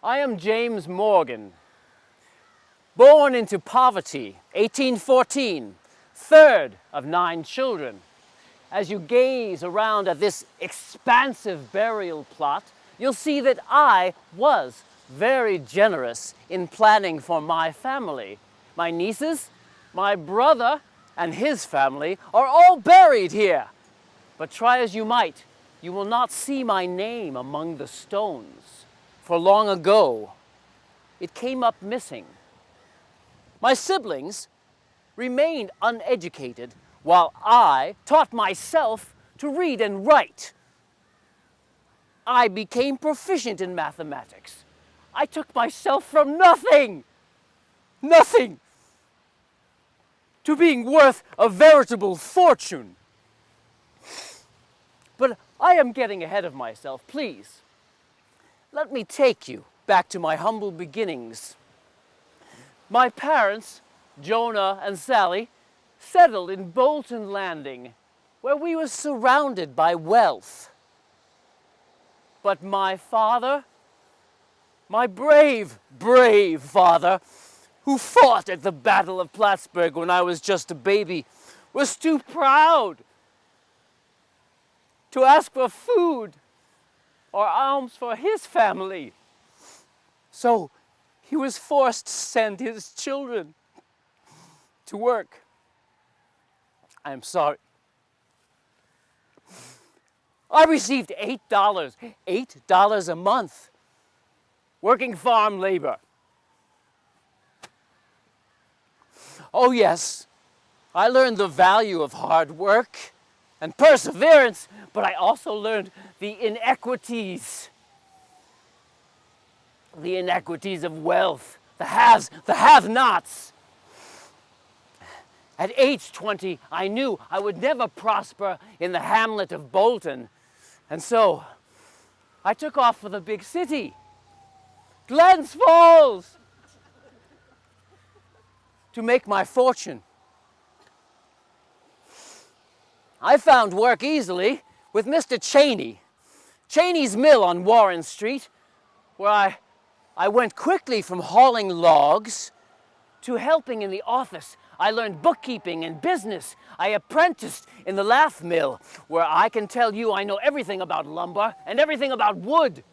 I am James Morgan, born into poverty, 1814, third of 9 children. As you gaze around at this expansive burial plot, you'll see that I was very generous in planning for my family. My nieces, my brother, and his family are all buried here. But try as you might, you will not see my name among the stones. For long ago, it came up missing. My siblings remained uneducated while I taught myself to read and write. I became proficient in mathematics. I took myself from nothing, to being worth a veritable fortune. But I am getting ahead of myself. Please, let me take you back to my humble beginnings. My parents, Jonah and Sally, settled in Bolton Landing, where we were surrounded by wealth. But my father, my brave father, who fought at the Battle of Plattsburgh when I was just a baby, was too proud to ask for food or alms for his family. So he was forced to send his children to work. I am sorry. I received $8 a month, working farm labor. Oh yes, I learned the value of hard work and perseverance, but I also learned the inequities of wealth, the haves, the have-nots. At age 20, I knew I would never prosper in the hamlet of Bolton, and so I took off for the big city, Glens Falls, to make my fortune. I found work easily with Mr. Cheney's mill on Warren Street, where I went quickly from hauling logs to helping in the office. I learned bookkeeping and business. I apprenticed in the lath mill, where I can tell you I know everything about lumber and everything about wood.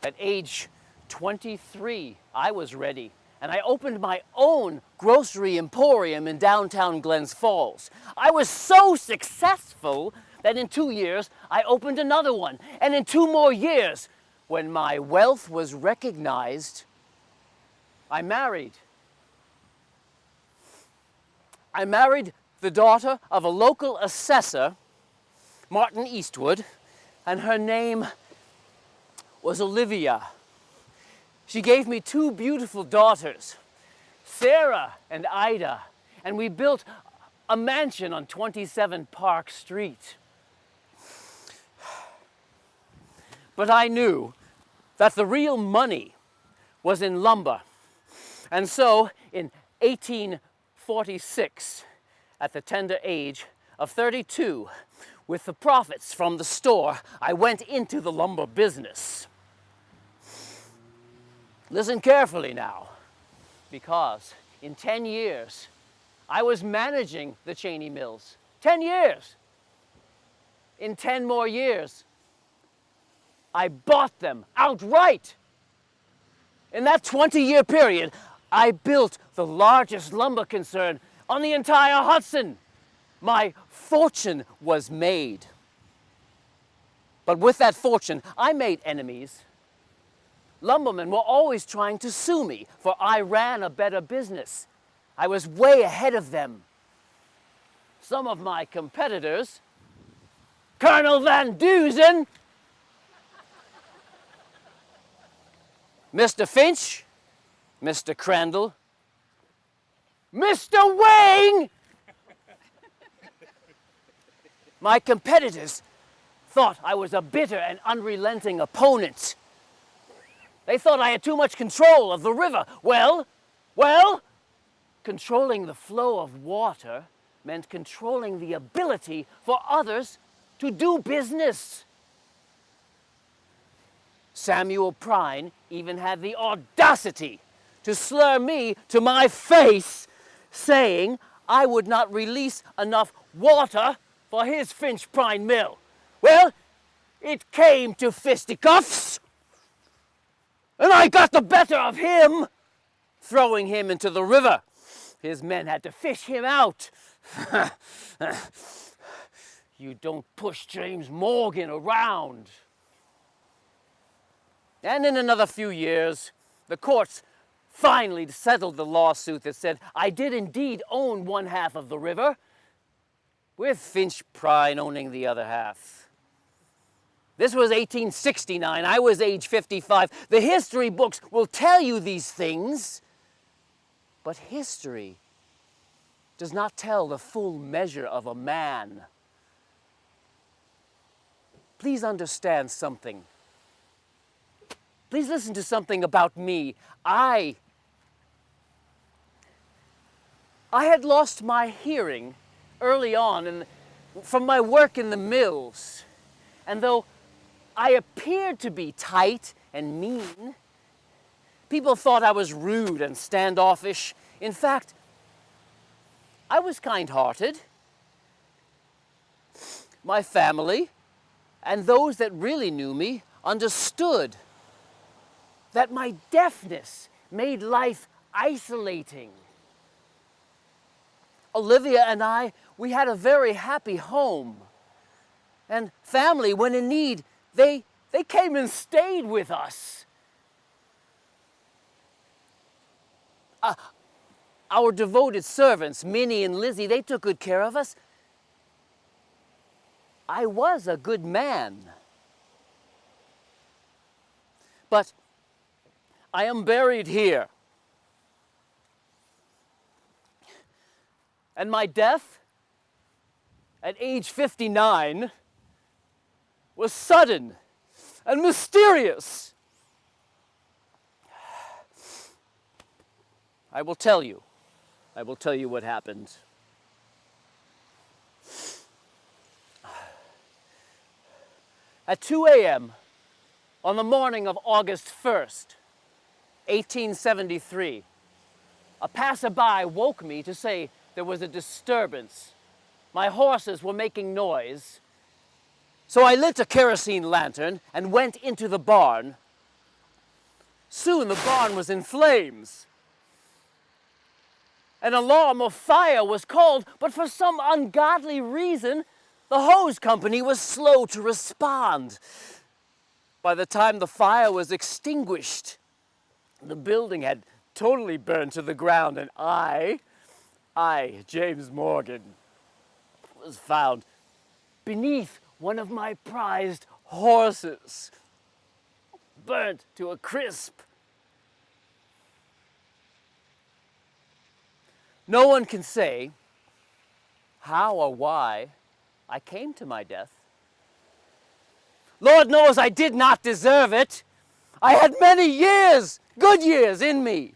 At age 23, I was ready, and I opened my own grocery emporium in downtown Glens Falls. I was so successful that in 2 years, I opened another one. And in 2 more years, when my wealth was recognized, I married. I married the daughter of a local assessor, Martin Eastwood, and her name was Olivia. She gave me 2 beautiful daughters, Sarah and Ida, and we built a mansion on 27 Park Street. But I knew that the real money was in lumber. And so in 1846, at the tender age of 32, with the profits from the store, I went into the lumber business. Listen carefully now, because in 10 years, I was managing the Cheney mills. 10 years. In 10 more years, I bought them outright. In that 20-year period, I built the largest lumber concern on the entire Hudson. My fortune was made. But with that fortune, I made enemies. Lumbermen were always trying to sue me, for I ran a better business. I was way ahead of them. Some of my competitors, Colonel Van Dusen, Mr. Finch, Mr. Crandall, Mr. Wing! My competitors thought I was a bitter and unrelenting opponent. They thought I had too much control of the river. Well, controlling the flow of water meant controlling the ability for others to do business. Samuel Prine even had the audacity to slur me to my face, saying I would not release enough water for his Finch Prine mill. Well, it came to fisticuffs, and I got the better of him, throwing him into the river. His men had to fish him out. You don't push James Morgan around. And in another few years, the courts finally settled the lawsuit that said I did indeed own one half of the river, with Finch Prine owning the other half. This was 1869. I was age 55. The history books will tell you these things, but history does not tell the full measure of a man. Please understand something. Please listen to something about me. I had lost my hearing early on from my work in the mills. And though I appeared to be tight and mean, people thought I was rude and standoffish. In fact, I was kind-hearted. My family and those that really knew me understood that my deafness made life isolating. Olivia and I, we had a very happy home. And family, when in need, they came and stayed with us. Our devoted servants, Minnie and Lizzie, they took good care of us. I was a good man. But I am buried here. And my death, at age 59, was sudden and mysterious. I will tell you what happened. At 2 a.m. on the morning of August 1st, 1873, a passerby woke me to say there was a disturbance. My horses were making noise. So I lit a kerosene lantern and went into the barn. Soon the barn was in flames. An alarm of fire was called, but for some ungodly reason, the hose company was slow to respond. By the time the fire was extinguished, the building had totally burned to the ground, and I, James Morgan, was found beneath one of my prized horses, burnt to a crisp. No one can say how or why I came to my death. Lord knows I did not deserve it. I had many years, good years in me.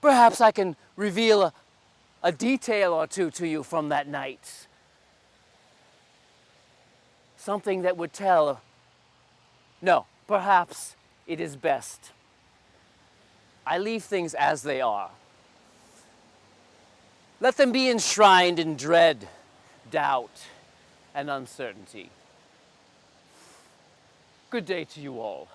Perhaps I can reveal a detail or two to you from that night. Something that would tell. No, perhaps it is best. I leave things as they are. Let them be enshrined in dread, doubt, and uncertainty. Good day to you all.